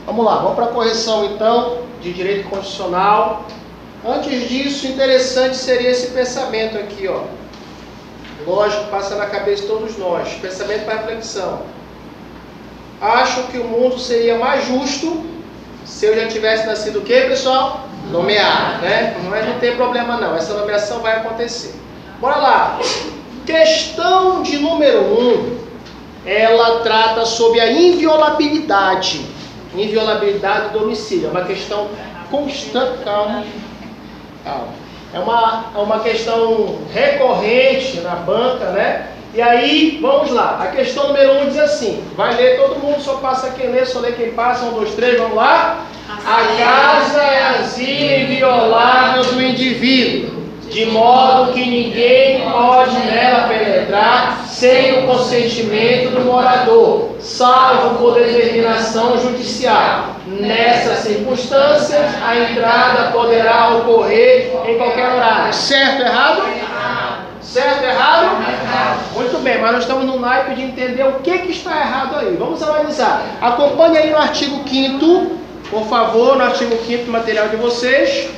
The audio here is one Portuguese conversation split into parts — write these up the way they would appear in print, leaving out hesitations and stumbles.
Vamos lá, vamos para a correção então de direito constitucional. Antes disso, interessante seria esse pensamento aqui, ó. Lógico, passa na cabeça de todos nós. Pensamento para reflexão. Acho que o mundo seria mais justo se eu já tivesse nascido o quê, pessoal? Nomeado, né? Mas não tem problema não, essa nomeação vai acontecer. Bora lá. Questão de número 1, ela trata sobre a inviolabilidade. Inviolabilidade do domicílio. É uma questão constante. Calma. É uma questão recorrente na banca, né? E aí, vamos lá. A questão número 1 diz assim. Vai ler todo mundo, só passa quem lê, só lê quem passa. 1, 2, 3, vamos lá. A casa é asilo inviolável do indivíduo, de modo que ninguém pode nela penetrar sem o consentimento do morador, salvo por determinação judicial. Nessas circunstâncias, a entrada poderá ocorrer em qualquer horário. Certo, errado? Certo, errado? Muito bem, mas nós estamos no naipe de entender o que está errado aí. Vamos analisar. Acompanhe aí no artigo 5º, por favor, no artigo 5º do material de vocês,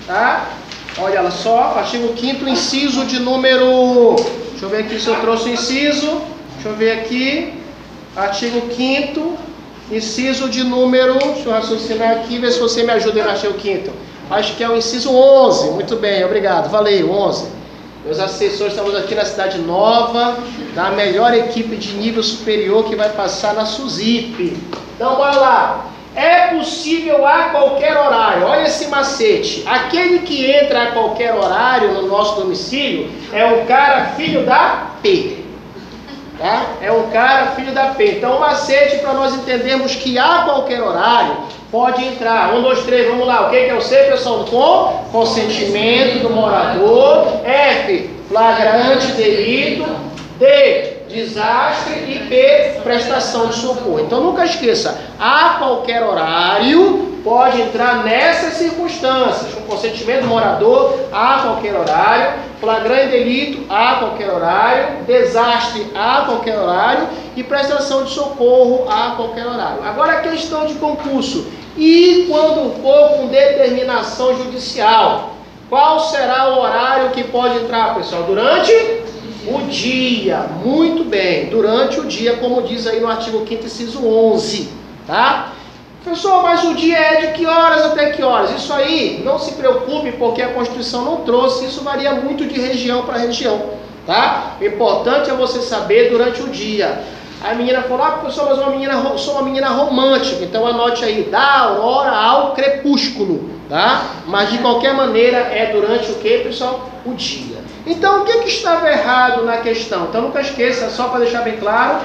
tá? Olha só, artigo 5º, inciso de número... Deixa eu ver aqui se eu trouxe o inciso. Deixa eu ver aqui. Artigo 5º, inciso de número... Deixa eu raciocinar aqui, ver se você me ajuda aí no artigo 5º. Acho que é o inciso 11. Muito bem, obrigado. Valeu, 11. Meus assessores, estamos aqui na Cidade Nova, da melhor equipe de nível superior que vai passar na SUSIP. Então, bora lá. É possível a qualquer horário. Olha esse macete. Aquele que entra a qualquer horário no nosso domicílio é um cara filho da P. Tá? É um cara filho da P. Então, o macete para nós entendermos que a qualquer horário pode entrar. 1, 2, 3, vamos lá. O que é o C, pessoal? Com consentimento do morador. F, flagrante delito. D, desastre. E P, prestação de socorro. Então nunca esqueça, a qualquer horário pode entrar nessas circunstâncias, com consentimento do morador, a qualquer horário, flagrante delito, a qualquer horário, desastre, a qualquer horário e prestação de socorro, a qualquer horário. Agora a questão de concurso. E quando for com determinação judicial, qual será o horário que pode entrar, pessoal? Durante o dia, muito bem, durante o dia, como diz aí no artigo 5º, inciso 11, tá? Professor, mas o dia é de que horas até que horas? Isso aí, não se preocupe, porque a Constituição não trouxe, isso varia muito de região para região, tá? O importante é você saber durante o dia. A menina falou, professor, mas sou uma menina romântica, então anote aí, da aurora ao crepúsculo, tá? Mas de qualquer maneira é durante o que, pessoal? O dia. Então, o que estava errado na questão? Então, nunca esqueça, só para deixar bem claro,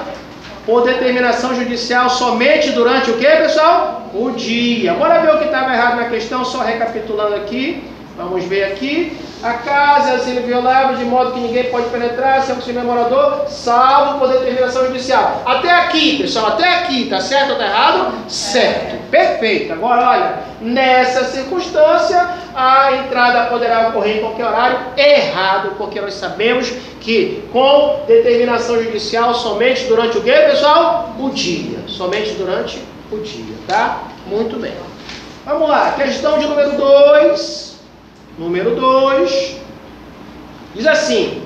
por determinação judicial somente durante o que, pessoal? O dia. Bora ver o que estava errado na questão, só recapitulando aqui. Vamos ver aqui. A casa é asilo inviolável, de modo que ninguém pode penetrar, sem o morador, salvo por determinação judicial. Até aqui, pessoal, até aqui, tá certo ou tá errado? Certo. Perfeito. Agora, olha, nessa circunstância, a entrada poderá ocorrer em qualquer horário. Errado, porque nós sabemos que com determinação judicial somente durante o quê, pessoal? O dia. Somente durante o dia, tá? Muito bem. Vamos lá, questão de número 2. Número 2, diz assim,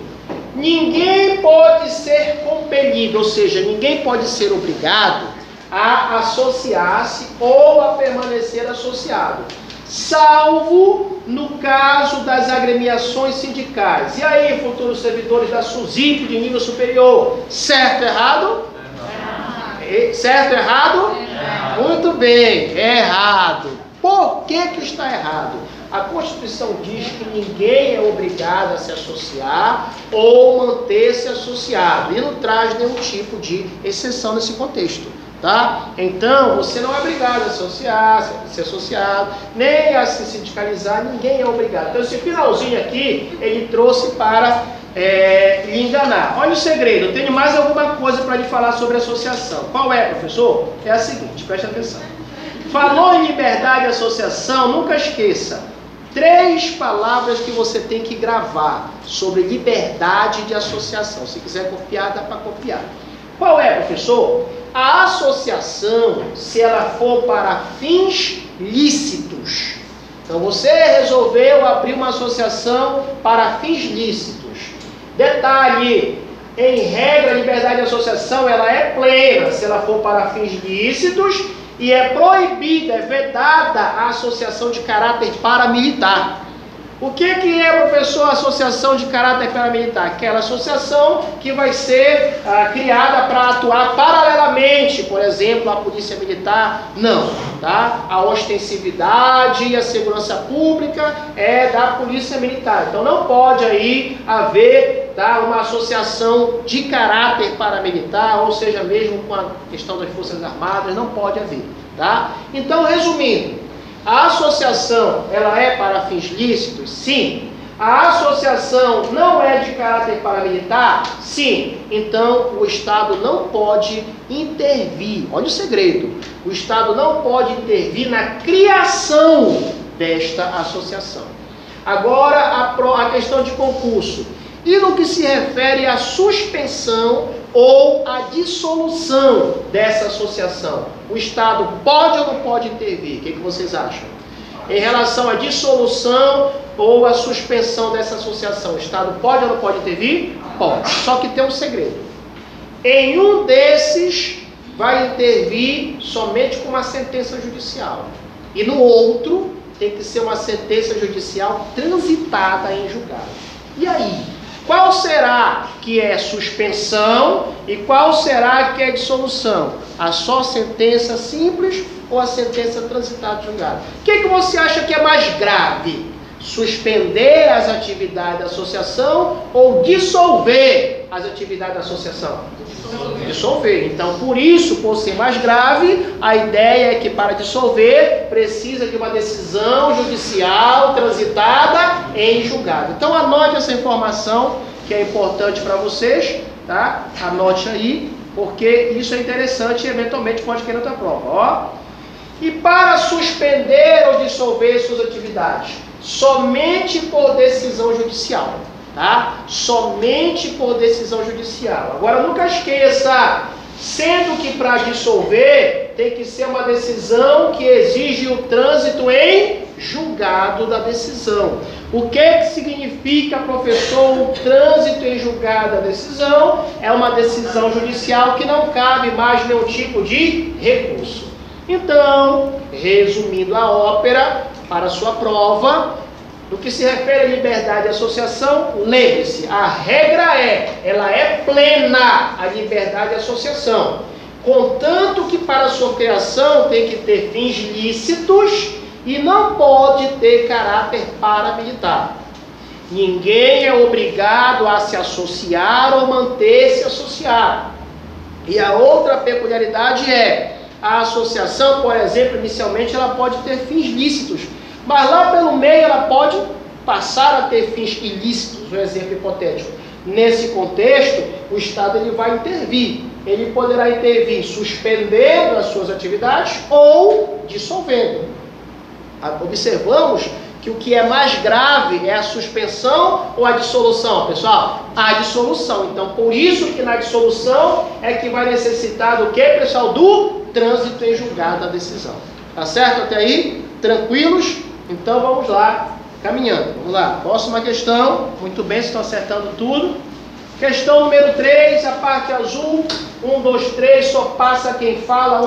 ninguém pode ser compelido, ou seja, ninguém pode ser obrigado a associar-se ou a permanecer associado, salvo no caso das agremiações sindicais. E aí, futuros servidores da SUSIP de nível superior, certo, errado? Certo, errado? Muito bem, é errado. Por que está errado? A Constituição diz que ninguém é obrigado a se associar ou manter-se associado. E não traz nenhum tipo de exceção nesse contexto, tá? Então, você não é obrigado a se associar, nem a se sindicalizar, ninguém é obrigado. Então, esse finalzinho aqui, ele trouxe para lhe enganar. Olha o segredo, eu tenho mais alguma coisa para lhe falar sobre associação. Qual é, professor? É a seguinte, preste atenção. Falou em liberdade de associação, nunca esqueça. 3 palavras que você tem que gravar sobre liberdade de associação. Se quiser copiar, dá para copiar. Qual é, professor? a associação, se ela for para fins lícitos. Então você resolveu abrir uma associação para fins lícitos. Detalhe, em regra, a liberdade de associação ela é plena se ela for para fins lícitos e é proibida, é vedada a associação de caráter paramilitar. O que é, professor, associação de caráter paramilitar? Aquela associação que vai ser criada para atuar paralelamente, por exemplo, à polícia militar. Não, tá? A ostensividade e a segurança pública é da polícia militar. Então não pode aí haver, tá, uma associação de caráter paramilitar, ou seja, mesmo com a questão das Forças Armadas, não pode haver, tá? Então, resumindo, a associação, ela é para fins lícitos? Sim. A associação não é de caráter paramilitar? Sim. Então, o Estado não pode intervir. Olha o segredo. O Estado não pode intervir na criação desta associação. Agora, a questão de concurso. E no que se refere à suspensão ou à dissolução dessa associação, o Estado pode ou não pode intervir? O que vocês acham? Em relação à dissolução ou à suspensão dessa associação, o Estado pode ou não pode intervir? Pode. Só que tem um segredo. Em um desses, vai intervir somente com uma sentença judicial. E no outro, tem que ser uma sentença judicial transitada em julgado. E aí? Qual será que é suspensão e qual será que é dissolução? A só sentença simples ou a sentença transitada de julgado? O que você acha que é mais grave? Suspender as atividades da associação ou dissolver as atividades da associação? Dissolver. Então, por isso, por ser mais grave, a ideia é que para dissolver precisa de uma decisão judicial transitada em julgado. Então, anote essa informação que é importante para vocês, tá? Anote aí, porque isso é interessante e eventualmente pode cair na tua prova. Ó. E para suspender ou dissolver suas atividades, somente por decisão judicial. Tá? Somente por decisão judicial. Agora nunca esqueça, sendo que para dissolver tem que ser uma decisão que exige o trânsito em julgado da decisão. O que significa, professor, o trânsito em julgado da decisão? É uma decisão judicial que não cabe mais nenhum tipo de recurso. Então, resumindo a ópera para a sua prova, no que se refere à liberdade de associação, lembre-se, a regra ela é plena, a liberdade de associação. Contanto que para sua criação tem que ter fins lícitos e não pode ter caráter paramilitar. Ninguém é obrigado a se associar ou manter-se associado. E a outra peculiaridade é, a associação, por exemplo, inicialmente ela pode ter fins lícitos, mas lá pelo meio ela pode passar a ter fins ilícitos, um exemplo hipotético. Nesse contexto, o Estado ele vai intervir. Ele poderá intervir suspendendo as suas atividades ou dissolvendo. Observamos que o que é mais grave é a suspensão ou a dissolução, pessoal? A dissolução. Então, por isso que na dissolução é que vai necessitar do que, pessoal? Do trânsito em julgado da decisão. Tá certo até aí? Tranquilos? Então vamos lá, caminhando. Vamos lá, próxima questão. Muito bem, vocês estão acertando tudo. Questão número 3, a parte azul. 1, 2, 3, só passa quem fala.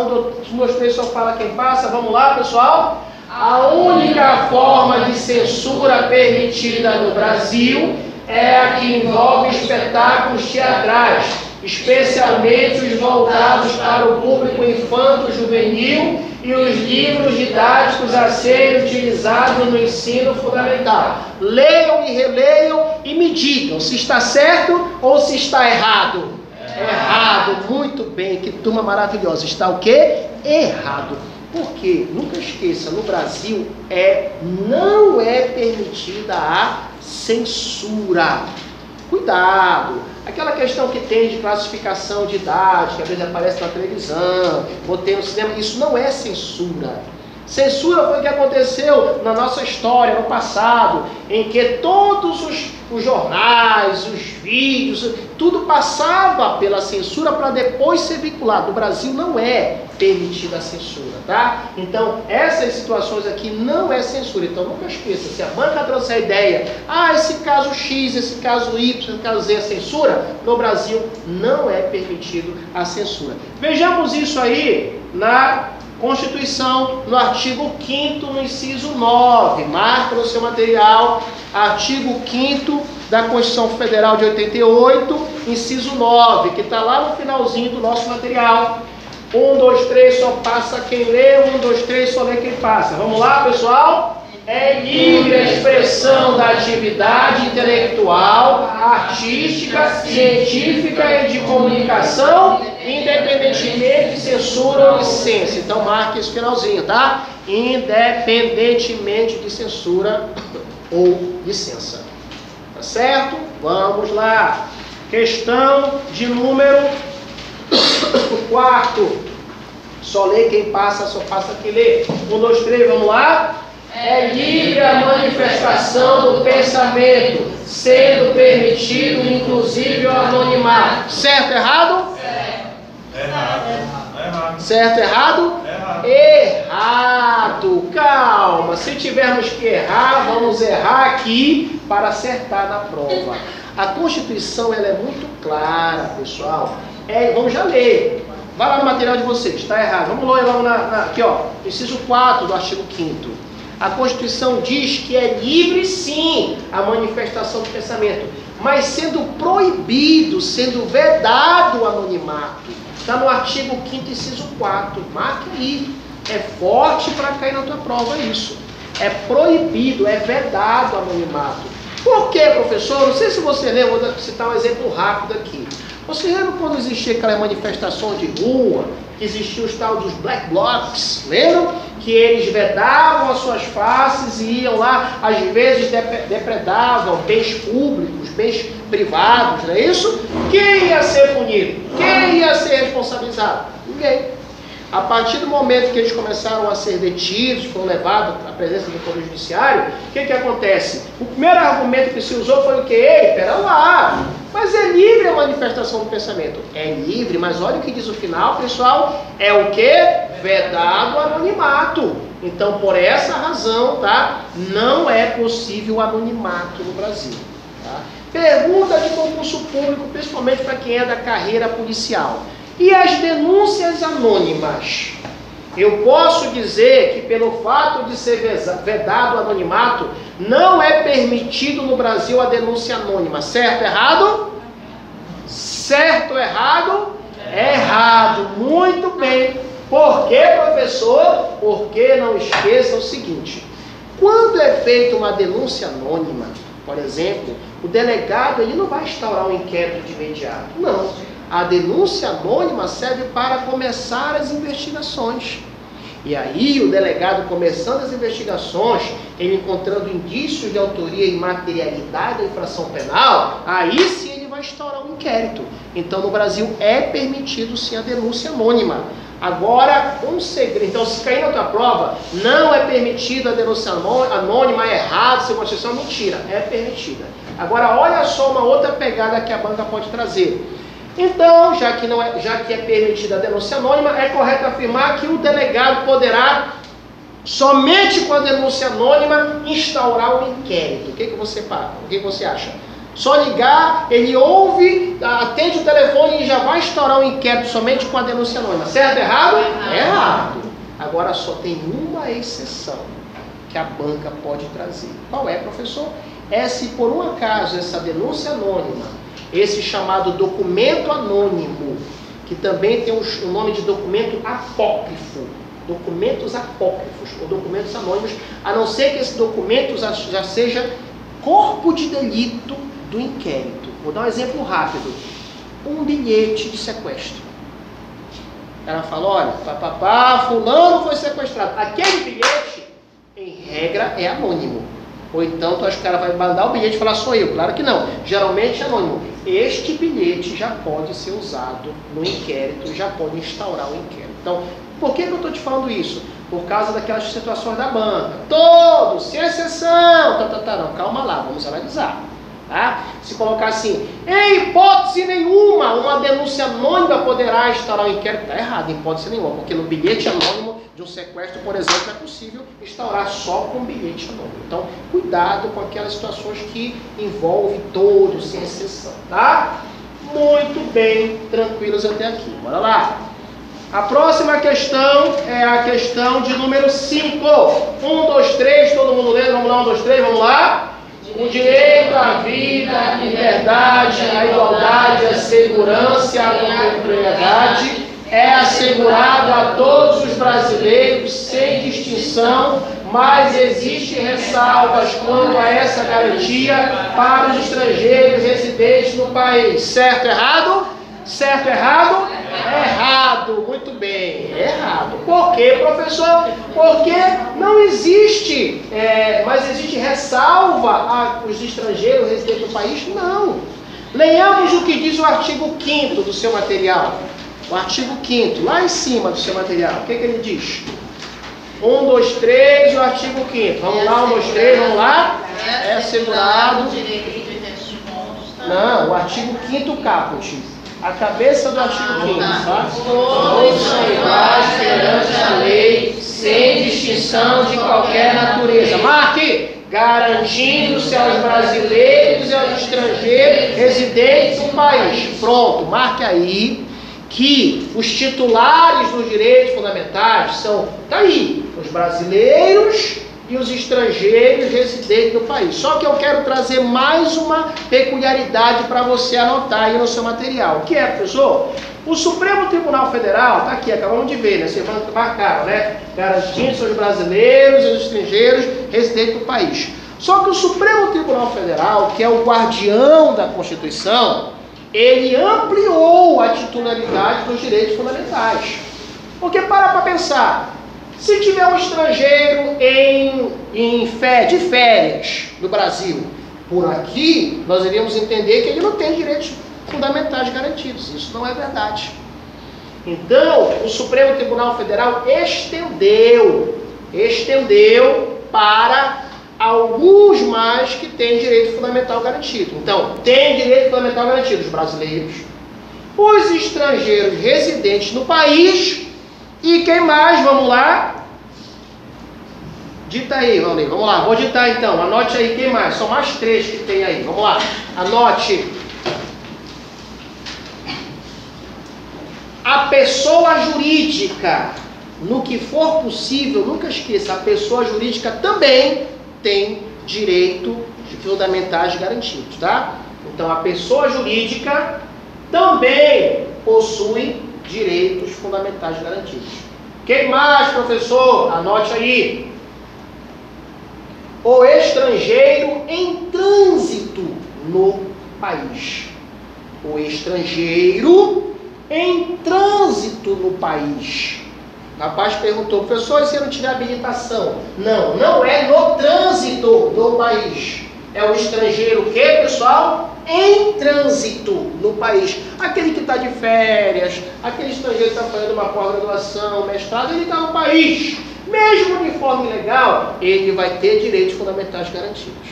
1, 2, 3, só fala quem passa. Vamos lá, pessoal. A única forma de censura permitida no Brasil é a que envolve espetáculos teatrais, especialmente os voltados para o público infanto-juvenil e os livros didáticos a serem utilizados no ensino fundamental. Leiam e releiam e me digam se está certo ou se está errado. Errado, muito bem, que turma maravilhosa. Está o quê? Errado. Porque, nunca esqueça, no Brasil não é permitida a censura. Cuidado! Aquela questão que tem de classificação de idade, que às vezes aparece na televisão, ou tem no cinema, isso não é censura. Censura foi o que aconteceu na nossa história, no passado, em que todos os jornais, os vídeos, tudo passava pela censura para depois ser vinculado. No Brasil não é permitida a censura, tá? Então, essas situações aqui não é censura. Então, nunca esqueça, se a banca trouxe a ideia, esse caso X, esse caso Y, esse caso Z é censura, no Brasil não é permitido a censura. Vejamos isso aí na Constituição, no artigo 5º, no inciso 9. Marca no seu material, artigo 5º da Constituição Federal de 88, inciso 9, que está lá no finalzinho do nosso material. 1, 2, 3, só passa quem lê. 1, 2, 3, só lê quem passa. Vamos lá, pessoal? É livre a expressão da atividade intelectual, artística, científica e de comunicação, independentemente de censura ou licença. Então, marque esse finalzinho, tá? Independentemente de censura ou licença. Tá certo? Vamos lá. Questão de número 4. Só lê quem passa, só passa quem lê. 1, 2, 3, vamos lá? É livre a manifestação do pensamento, sendo permitido, inclusive, o anonimato. Certo, errado? Errado. Certo, errado? Errado. Calma. Se tivermos que errar, vamos errar aqui para acertar na prova. A Constituição ela é muito clara, pessoal. Vamos já ler. Vai lá no material de vocês. Está errado. Vamos lá aqui, ó. Inciso 4 do artigo 5º. A Constituição diz que é livre, sim, a manifestação do pensamento, mas sendo proibido, sendo vedado o anonimato. Está no artigo 5º, inciso 4. Marque aí. É forte para cair na tua prova isso. É proibido, é vedado o anonimato. Por quê, professor? Não sei se você lembra, vou citar um exemplo rápido aqui. Você lembra quando existia aquela manifestação de rua, que existia os tal dos black blocs, lembram? Que eles vedavam as suas faces e iam lá, às vezes depredavam bens públicos, bens privados, não é isso? Quem ia ser punido? Quem ia ser responsabilizado? Ninguém. A partir do momento que eles começaram a ser detidos, foram levados à presença do Poder Judiciário, o que acontece? O primeiro argumento que se usou foi o quê? Ei, pera lá, mas é livre a manifestação do pensamento. É livre, mas olha o que diz o final, pessoal, é o quê? Vedado o anonimato. Então, por essa razão, tá? Não é possível o anonimato no Brasil. Tá? Pergunta de concurso público, principalmente para quem é da carreira policial. E as denúncias anônimas? Eu posso dizer que pelo fato de ser vedado o anonimato, não é permitido no Brasil a denúncia anônima. Certo, errado? Certo, errado? Errado. Muito bem. Por quê, professor? Porque não esqueça o seguinte. Quando é feita uma denúncia anônima, por exemplo, o delegado ele não vai instaurar um inquérito de imediato. Não. A denúncia anônima serve para começar as investigações. E aí o delegado começando as investigações, ele encontrando indícios de autoria e materialidade da infração penal, aí sim ele vai instaurar um inquérito. Então no Brasil é permitido sim a denúncia anônima. Agora, um segredo. Então, se cair na tua prova, não é permitida a denúncia anônima, é errado, se Constituição, mentira, é permitida. Agora, olha só uma outra pegada que a banca pode trazer. Então, já que é permitida a denúncia anônima, é correto afirmar que o delegado poderá, somente com a denúncia anônima, instaurar um inquérito. O que você acha? Só ligar, ele ouve, atende o telefone e já vai instaurar um inquérito somente com a denúncia anônima. Certo? Errado? Errado. Agora só tem uma exceção que a banca pode trazer. Qual é, professor? É se por um acaso essa denúncia anônima, esse chamado documento anônimo, que também tem o nome de documento apócrifo, documentos apócrifos ou documentos anônimos, a não ser que esse documento já seja corpo de delito do inquérito. Vou dar um exemplo rápido. Um bilhete de sequestro. Ela fala, olha, fulano foi sequestrado. Aquele bilhete, em regra, é anônimo. Ou então, tu acha que o cara vai mandar o bilhete e falar, sou eu. Claro que não. Geralmente é anônimo. Este bilhete já pode ser usado no inquérito, já pode instaurar o inquérito. Então, por que eu estou te falando isso? Por causa daquelas situações da banca. Todos, sem exceção. Não, calma lá, vamos analisar. Tá? Se colocar assim, em hipótese nenhuma, uma denúncia anônima poderá instaurar um inquérito, está errado, em hipótese nenhuma, porque no bilhete anônimo de um sequestro, por exemplo, é possível instaurar só com bilhete anônimo. Então, cuidado com aquelas situações que envolvem todos, sem exceção, tá? Muito bem, tranquilos até aqui. Bora lá. A próxima questão é a questão de número 5. 1, 2, 3, todo mundo lendo, vamos lá, 1, 2, 3, vamos lá. O direito à vida, à liberdade, à igualdade, à segurança e à propriedade é assegurado a todos os brasileiros sem distinção, mas existem ressalvas quanto a essa garantia para os estrangeiros residentes no país. Certo, errado? Certo, errado? Errado, muito bem, errado. Por quê, professor? Porque não existe, mas existe ressalva aos estrangeiros residentes no país? Não. Leiamos o que diz o artigo 5º do seu material. O artigo 5º, lá em cima do seu material. O que ele diz? 1, 2, 3, o artigo 5º. Vamos lá, 1, 2, 3, vamos lá. É assegurado. Não, o artigo 5º caput. A cabeça do artigo 5º, tá? Todos são iguais perante a lei, sem distinção de qualquer natureza. Marque! Garantindo-se aos brasileiros e aos estrangeiros residentes no país. Pronto, marque aí que os titulares dos direitos fundamentais são, tá aí, os brasileiros e os estrangeiros residentes no país. Só que eu quero trazer mais uma peculiaridade para você anotar aí no seu material. O que é, professor? O Supremo Tribunal Federal, tá aqui, acabamos de ver, né? Vocês marcaram, né? Garantindo-se aos brasileiros e aos estrangeiros residentes do país. Só que o Supremo Tribunal Federal, que é o guardião da Constituição, ele ampliou a titularidade dos direitos fundamentais. Porque para pensar, se tiver um estrangeiro de férias no Brasil, por aqui, nós iríamos entender que ele não tem direitos fundamentais garantidos. Isso não é verdade. Então, o Supremo Tribunal Federal estendeu para alguns mais que têm direito fundamental garantido. Então, tem direito fundamental garantido os brasileiros, os estrangeiros residentes no país e quem mais? Vamos lá? Dita aí, Valnei. Vamos lá, vou ditar então. Anote aí quem mais. São mais 3 que tem aí. Vamos lá. Anote. A pessoa jurídica, no que for possível, nunca esqueça, a pessoa jurídica também tem direito fundamentais garantidos, tá? Então, a pessoa jurídica também possui direitos fundamentais garantidos. Quem mais, professor? Anote aí. O estrangeiro em trânsito no país. O estrangeiro em trânsito no país. O rapaz perguntou, professor, e se eu não tiver habilitação? Não, não é no trânsito do país. É o estrangeiro o quê, pessoal? Em trânsito no país. Aquele que está de férias, aquele estrangeiro que está fazendo uma pós-graduação, mestrado, ele está no país. Mesmo de forma ilegal, ele vai ter direitos fundamentais garantidos.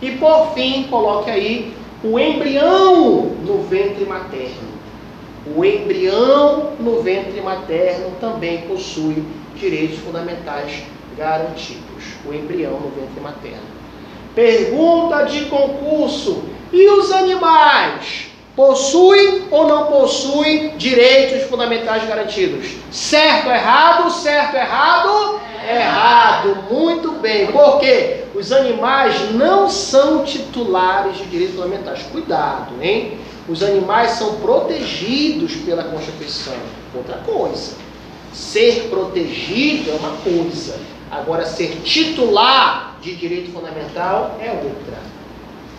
E por fim, coloque aí o embrião no ventre materno. O embrião no ventre materno também possui direitos fundamentais garantidos. O embrião no ventre materno. Pergunta de concurso. E os animais? Possuem ou não possuem direitos fundamentais garantidos? Certo, errado? Certo, errado? Errado. Muito bem. Por quê? Os animais não são titulares de direitos fundamentais. Cuidado, hein? Os animais são protegidos pela Constituição. Outra coisa. Ser protegido é uma coisa. Agora, ser titular de direito fundamental é outra.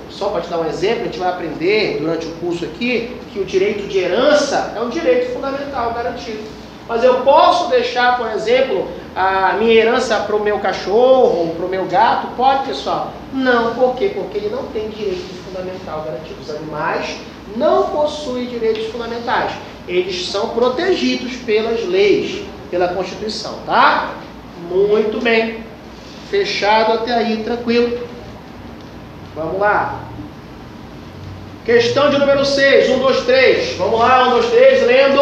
Só para te dar um exemplo, a gente vai aprender durante o curso aqui que o direito de herança é um direito fundamental garantido. Mas eu posso deixar, por exemplo, a minha herança para o meu cachorro, para o meu gato? Pode, pessoal? Não. Por quê? Porque ele não tem direito fundamental garantido. Os animais não possuem direitos fundamentais. Eles são protegidos pelas leis, pela Constituição, tá? Muito bem. Fechado até aí, tranquilo. Vamos lá. Questão de número 6, 1, 2, 3. Vamos lá, 1, 2, 3, lendo.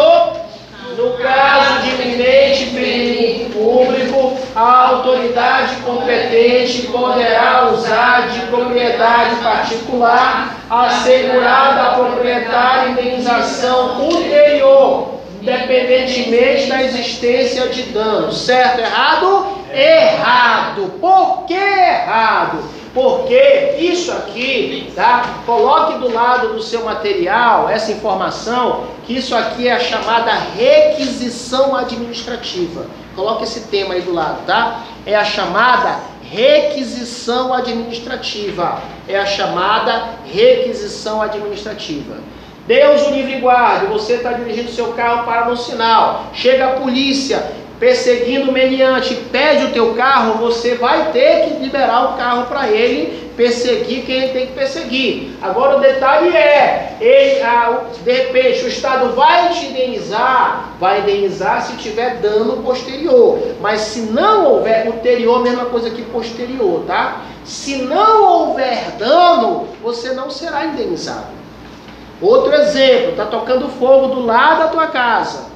No caso de iminente perigo público, a autoridade competente poderá usar de propriedade particular, assegurada a proprietário indenização ulterior, independentemente da existência de dano. Certo? Errado? Errado. Por que errado? Porque isso aqui, tá? Coloque do lado do seu material essa informação, que isso aqui é a chamada requisição administrativa. Coloque esse tema aí do lado, tá? É a chamada requisição administrativa. É a chamada requisição administrativa. Deus o livre e guarde, você está dirigindo seu carro para um sinal, chega a polícia perseguindo o meliante, pede o teu carro, você vai ter que liberar o carro para ele perseguir quem ele tem que perseguir. Agora o detalhe é, de repente o Estado vai te indenizar se tiver dano posterior, mas se não houver ulterior, mesma coisa que posterior, tá? Se não houver dano, você não será indenizado. Outro exemplo, está tocando fogo do lado da tua casa,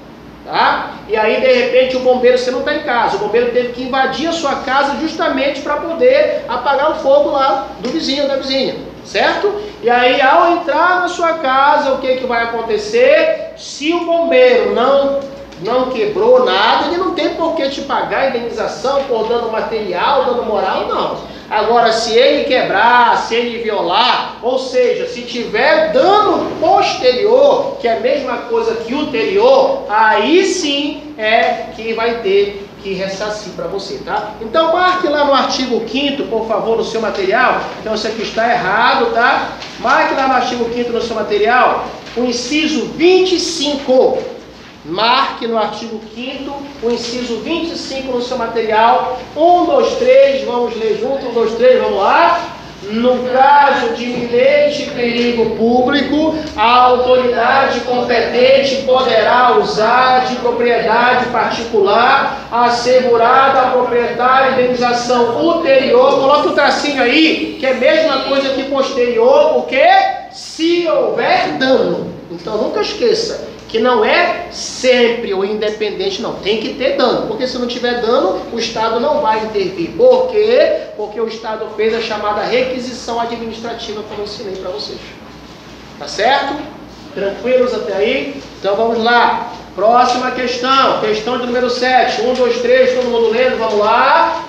tá? E aí de repente o bombeiro, você não está em casa, o bombeiro teve que invadir a sua casa justamente para poder apagar o fogo lá do vizinho, da vizinha, certo? E aí ao entrar na sua casa, o que vai acontecer? Se o bombeiro não quebrou nada, ele não tem por que te pagar indenização por dano material, dano moral, não. Agora, se ele quebrar, se ele violar, ou seja, se tiver dano posterior, que é a mesma coisa que ulterior, aí sim é que vai ter que ressarcir para você, tá? Então, marque lá no artigo 5º, por favor, no seu material. Então, isso aqui está errado, tá? Marque lá no artigo 5º no seu material, o inciso 25. Marque no artigo 5º, o inciso 25 no seu material. 1, 2, 3, vamos ler junto. 1, 2, 3, vamos lá. No caso de iminente perigo público, a autoridade competente poderá usar de propriedade particular, assegurada a proprietário indenização ulterior. Coloque o tracinho aí, que é a mesma coisa que posterior, porque se houver dano. Então nunca esqueça que não é sempre o independente, não. Tem que ter dano, porque se não tiver dano, o Estado não vai intervir. Por quê? Porque o Estado fez a chamada requisição administrativa, como eu ensinei para vocês. Tá certo? Tranquilos até aí? Então vamos lá. Próxima questão. Questão de número 7. 1, 2, 3, todo mundo lendo, vamos lá.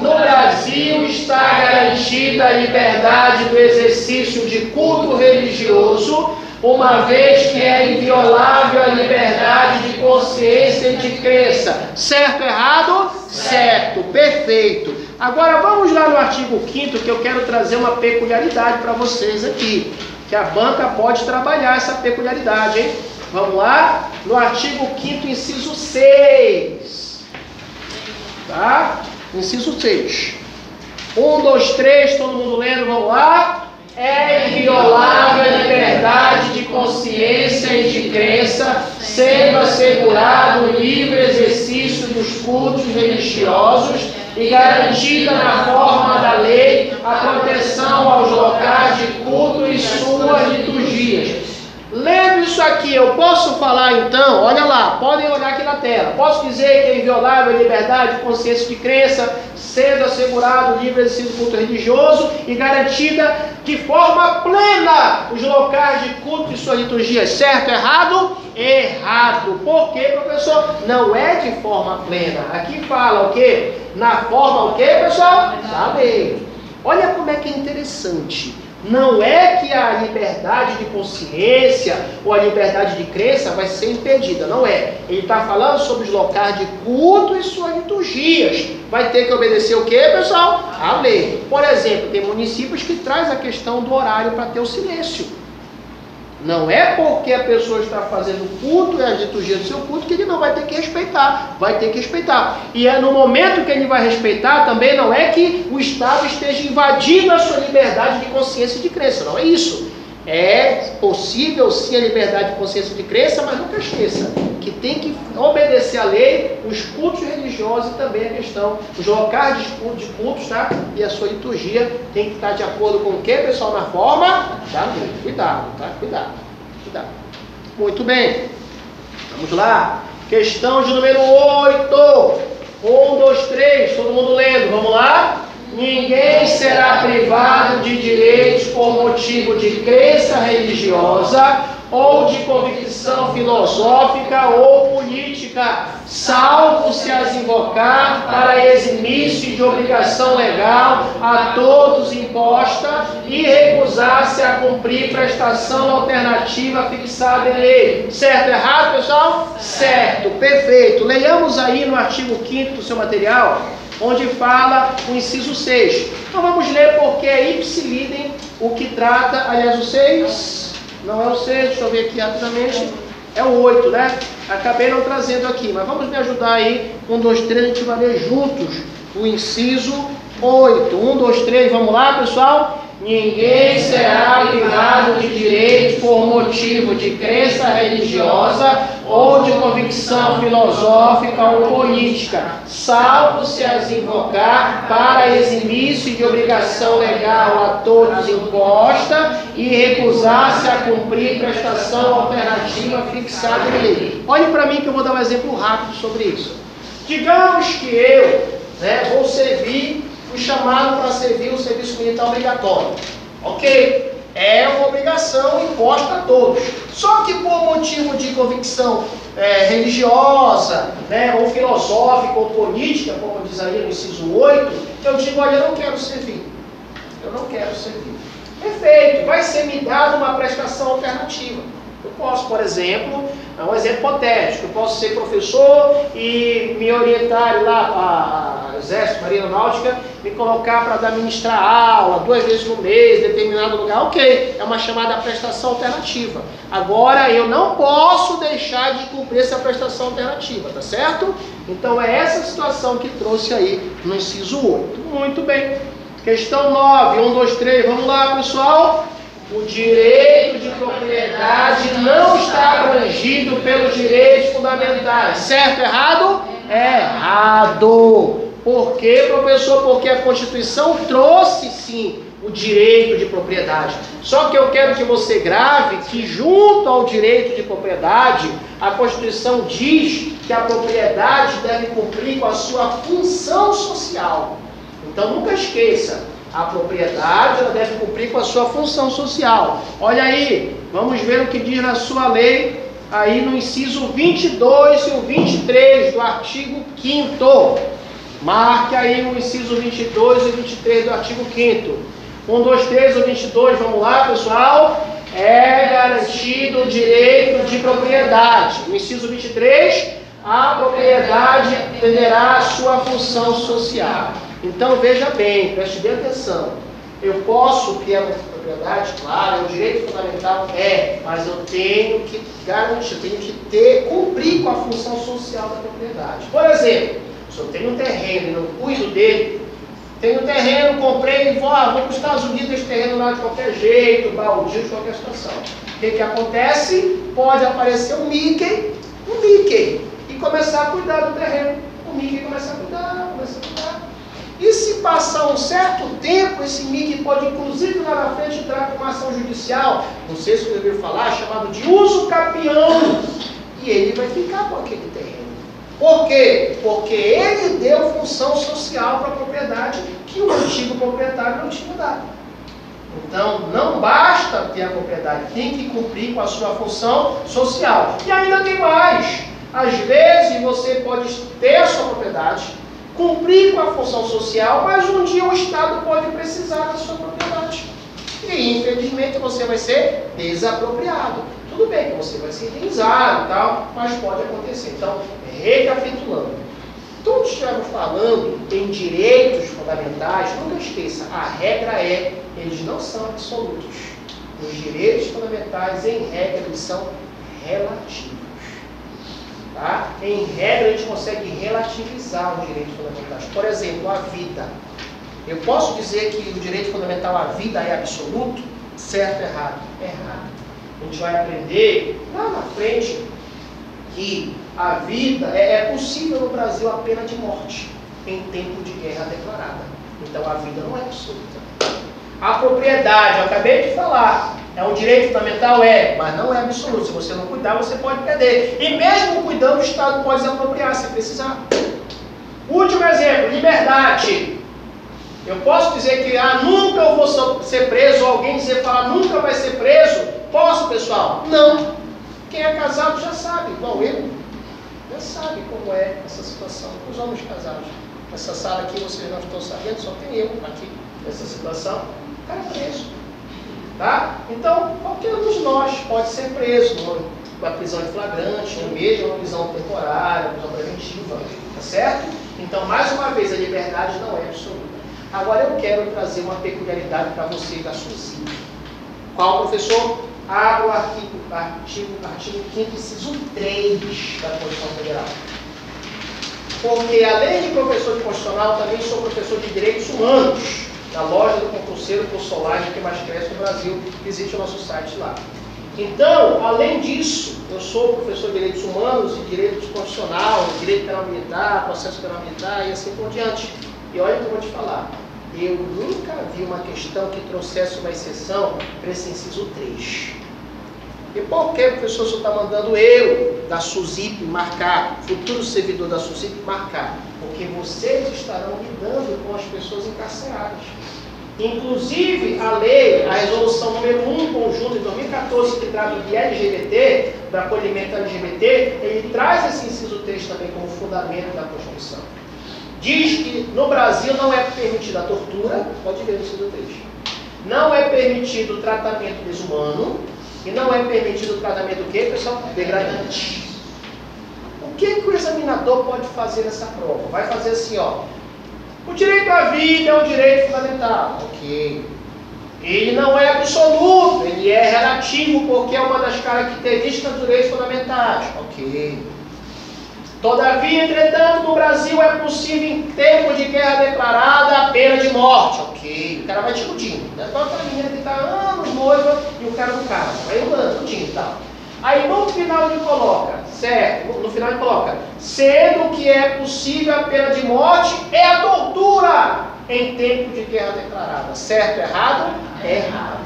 No Brasil está garantida a liberdade do exercício de culto religioso, uma vez que é inviolável a liberdade de consciência e de crença. Certo, errado? Certo, perfeito. Agora vamos lá no artigo 5º, que eu quero trazer uma peculiaridade para vocês aqui, que a banca pode trabalhar essa peculiaridade, hein? Vamos lá? No artigo 5º, inciso 6. Tá? Inciso 6. 1, 2, 3, todo mundo lendo, vamos lá? É inviolável a liberdade de consciência e de crença, sendo assegurado o livre exercício dos cultos religiosos e garantida na forma da lei a proteção aos locais de culto e suas liturgias. Lendo isso aqui, eu posso falar então, olha lá, podem olhar aqui na tela, posso dizer que é inviolável a liberdade de consciência e de crença, sendo assegurado o livre exercício do culto religioso e garantida de forma plena os locais de culto e suas liturgias. Certo? Errado? Errado. Por quê, professor? Não é de forma plena. Aqui fala o quê? Na forma o quê, pessoal? Da lei. Olha como é que é interessante. Não é que a liberdade de consciência ou a liberdade de crença vai ser impedida, não é. Ele está falando sobre os locais de culto e suas liturgias. Vai ter que obedecer o quê, pessoal? A lei. Por exemplo, tem municípios que traz a questão do horário para ter o silêncio. Não é porque a pessoa está fazendo culto e a liturgia do seu culto que ele não vai ter que respeitar. Vai ter que respeitar. E é no momento que ele vai respeitar, também não é que o Estado esteja invadindo a sua liberdade de consciência e de crença. Não é isso. É possível sim a liberdade de consciência e de crença, mas nunca esqueça. que tem que obedecer à lei, os cultos religiosos e também a questão dos locais de cultos, tá? E a sua liturgia tem que estar de acordo com o que, pessoal? Na forma da lei. Cuidado, tá? Cuidado. Muito bem. Vamos lá. Questão de número 8. 1, 2, 3. Todo mundo lendo. Vamos lá? Ninguém será privado de direitos por motivo de crença religiosa ou de convicção filosófica ou política, salvo se as invocar para eximir-se de obrigação legal a todos imposta e recusar-se a cumprir prestação alternativa fixada em lei. Certo ou errado, pessoal? Certo, perfeito. Leiamos aí no artigo 5º do seu material, onde fala o inciso 6. Então vamos ler porque é ipsilidem o que trata, aliás, o 6... Não é o 6, deixa eu ver aqui rapidamente. É o 8, né? Acabei não trazendo aqui, mas vamos me ajudar aí. 1, 2, 3, a gente vai ler juntos o inciso 8. 1, 2, 3, vamos lá, pessoal? Ninguém será privado de direitos por motivo de crença religiosa ou de convicção filosófica ou política, salvo se as invocar para eximir-se de obrigação legal a todos imposta e recusar-se a cumprir prestação alternativa fixada em lei. Olhe para mim que eu vou dar um exemplo rápido sobre isso. Digamos que eu, vou servir, fui chamado para servir o serviço militar obrigatório. Ok? É uma obrigação imposta a todos. Só que por motivo de convicção religiosa, ou filosófica, ou política, como diz aí no inciso 8, eu digo, olha, eu não quero servir. Eu não quero servir. Perfeito, vai ser me dada uma prestação alternativa. Eu posso, por exemplo, um exemplo hipotético, eu posso ser professor e me orientar lá para o Exército, Marinha Náutica, me colocar para ministrar aula 2 vezes no mês, em determinado lugar, ok, é uma chamada prestação alternativa. Agora, eu não posso deixar de cumprir essa prestação alternativa, tá certo? Então, é essa situação que trouxe aí no inciso 8. Muito bem. Questão 9, 1, 2, 3, vamos lá, pessoal. O direito de propriedade não está abrangido pelos direitos fundamentais. Certo ou errado? Errado. Por quê, professor? Porque a Constituição trouxe, sim, o direito de propriedade. Só que eu quero que você grave que, junto ao direito de propriedade, a Constituição diz que a propriedade deve cumprir com a sua função social. Então, nunca esqueça. A propriedade ela deve cumprir com a sua função social. Olha aí, vamos ver o que diz na sua lei, aí no inciso 22 e o 23 do artigo 5º. Marque aí o inciso 22 e 23 do artigo 5º. 1, 2, 3, o 22, vamos lá, pessoal? É garantido o direito de propriedade. No inciso 23, a propriedade atenderá à sua função social. Então veja bem, preste bem atenção. Eu posso ter a propriedade, claro, é um direito fundamental, mas eu tenho que garantir, eu tenho que cumprir com a função social da propriedade. Por exemplo, se eu tenho um terreno e não cuido dele, tenho um terreno, comprei e vou para os Estados Unidos, esse terreno lá de qualquer jeito, baldio, de qualquer situação. O que acontece? Pode aparecer um Mickey, e começar a cuidar do terreno. O Mickey começa a cuidar. E se passar um certo tempo, esse Mickey pode, inclusive, lá na frente, entrar com uma ação judicial, não sei se você ouviu falar, chamado de uso capião, e ele vai ficar com aquele terreno. Por quê? Porque ele deu função social para a propriedade que o antigo proprietário não tinha dado. Então, não basta ter a propriedade, tem que cumprir com a sua função social. E ainda tem mais. Às vezes, você pode ter a sua propriedade, cumprir com a função social, mas um dia o Estado pode precisar da sua propriedade. E, infelizmente, você vai ser desapropriado. Tudo bem que você vai ser indenizado e tal, mas pode acontecer. Então, recapitulando. Todos estivermos falando em direitos fundamentais, nunca esqueça, a regra eles não são absolutos. Os direitos fundamentais, em regra, eles são relativos. Tá? Em regra, a gente consegue relativizar os direitos fundamentais. Por exemplo, a vida. Eu posso dizer que o direito fundamental à vida é absoluto? Certo ou errado? Errado. A gente vai aprender lá na frente que a vida é possível no Brasil a pena de morte em tempo de guerra declarada. Então a vida não é absoluta. A propriedade, eu acabei de falar, é um direito fundamental? Mas não é absoluto. Se você não cuidar, você pode perder. E mesmo cuidando, o Estado pode desapropriar se precisar. Último exemplo, liberdade. Eu posso dizer que nunca eu vou ser preso, ou alguém falar nunca vai ser preso? Posso, pessoal? Não. Quem é casado já sabe, igual eu, já sabe como é essa situação. Os homens casados. Nessa sala aqui vocês não estão sabendo, só tem eu aqui nessa situação. O cara é preso. Tá? Então, qualquer um de nós pode ser preso numa prisão em flagrante, ou mesmo uma prisão temporária, prisão preventiva. Tá certo? Então, mais uma vez, a liberdade não é absoluta. Agora eu quero trazer uma peculiaridade para vocês da SUSIP. Qual, professor? Abra o artigo 5º, inciso 3 da Constituição Federal. Porque, além de professor de constitucional, também sou professor de direitos humanos, na loja do concurseiro por Solagem, que mais cresce no Brasil. Visite o nosso site lá. Então, além disso, eu sou professor de direitos humanos e direitos constitucional, direito penal militar, processo penal militar e assim por diante. E olha o que eu vou te falar. Eu nunca vi uma questão que trouxesse uma exceção para esse inciso 3. E por que, professor, o senhor está mandando eu, da SUSIP, marcar, futuro servidor da SUSIP, marcar? Porque vocês estarão lidando com as pessoas encarceradas. Inclusive, a lei, a resolução número 1, conjunto de 2014, que trata de LGBT, do acolhimento LGBT, ele traz esse inciso 3 também como fundamento da Constituição. Diz que no Brasil não é permitida a tortura, pode ver no inciso 3. Não é permitido o tratamento desumano e não é permitido o tratamento o quê, pessoal? Degradante. O que o examinador pode fazer nessa prova? Vai fazer assim, ó. O direito à vida é um direito fundamental. Ok. Ele não é absoluto, ele é relativo porque é uma das características dos direitos fundamentais. Ok. Todavia, entretanto, no Brasil é possível, em tempo de guerra declarada, a pena de morte. Ok. O cara vai te iludindo. Não é igual aquela menina que está anos noiva e o cara não casa. Vai iludindo e tal. Aí no final ele coloca, certo? No final ele coloca, sendo que é possível a pena de morte é a tortura em tempo de guerra declarada. Certo ou errado? É errado.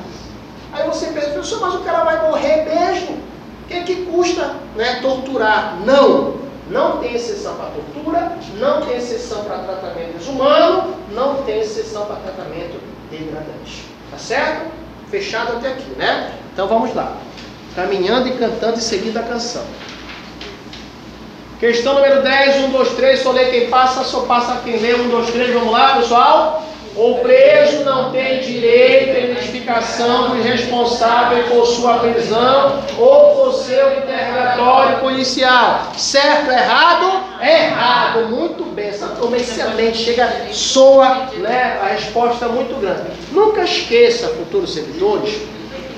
Aí você pensa, professor, mas o cara vai morrer mesmo? O que custa, né, torturar? Não. Não tem exceção para tortura, não tem exceção para tratamento desumano, não tem exceção para tratamento degradante. Tá certo? Fechado até aqui, né? Então vamos lá. Caminhando e cantando e seguindo a canção. Questão número 10, 1, 2, 3, só lê quem passa, só passa quem lê, 1, 2, 3, vamos lá, pessoal? O preso não tem direito à identificação dos responsáveis por sua prisão ou por seu interrogatório policial. Certo, errado? Errado. Muito bem, essa turma é excelente, soa, né, a resposta é muito grande. Nunca esqueça, futuros servidores,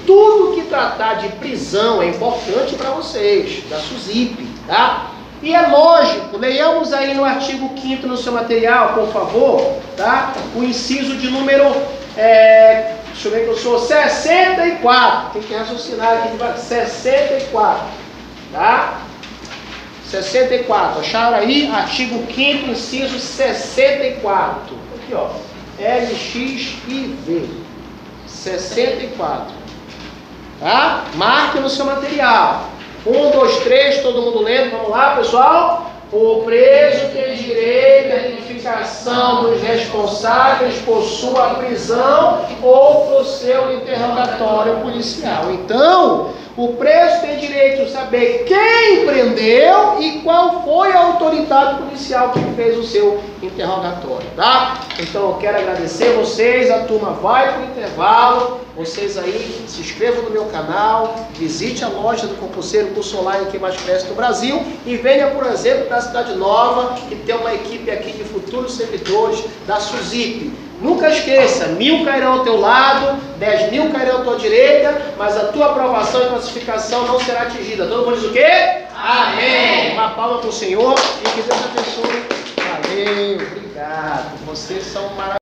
tudo que tratar de prisão é importante para vocês, da SUSIP, tá? E é lógico, leiamos aí no artigo 5º no seu material, por favor, tá? O inciso de número, deixa eu ver que eu sou, 64, tem que raciocinar aqui devagar, 64, tá? 64, acharam aí? Artigo 5º, inciso 64, aqui ó, LXIV, 64, tá? Marque no seu material. 1, 2, 3, todo mundo lendo, vamos lá, pessoal? O preso tem direito à identificação dos responsáveis por sua prisão ou por seu interrogatório policial. Então, o preso tem direito de saber quem prendeu e qual foi a autoridade policial que fez o seu interrogatório, tá? Então, eu quero agradecer vocês, a turma vai para o intervalo, vocês aí se inscrevam no meu canal, visite a loja do concurseiro curso online que mais cresce no Brasil e venha, por exemplo, da Cidade Nova, que tem uma equipe aqui de futuros servidores da SUSIP. Nunca esqueça, 1000 cairão ao teu lado, 10.000 cairão à tua direita, mas a tua aprovação e classificação não será atingida. Todo mundo diz o quê? Amém! Uma palma para o Senhor e que Deus abençoe. Valeu, obrigado. Vocês são maravilhosos.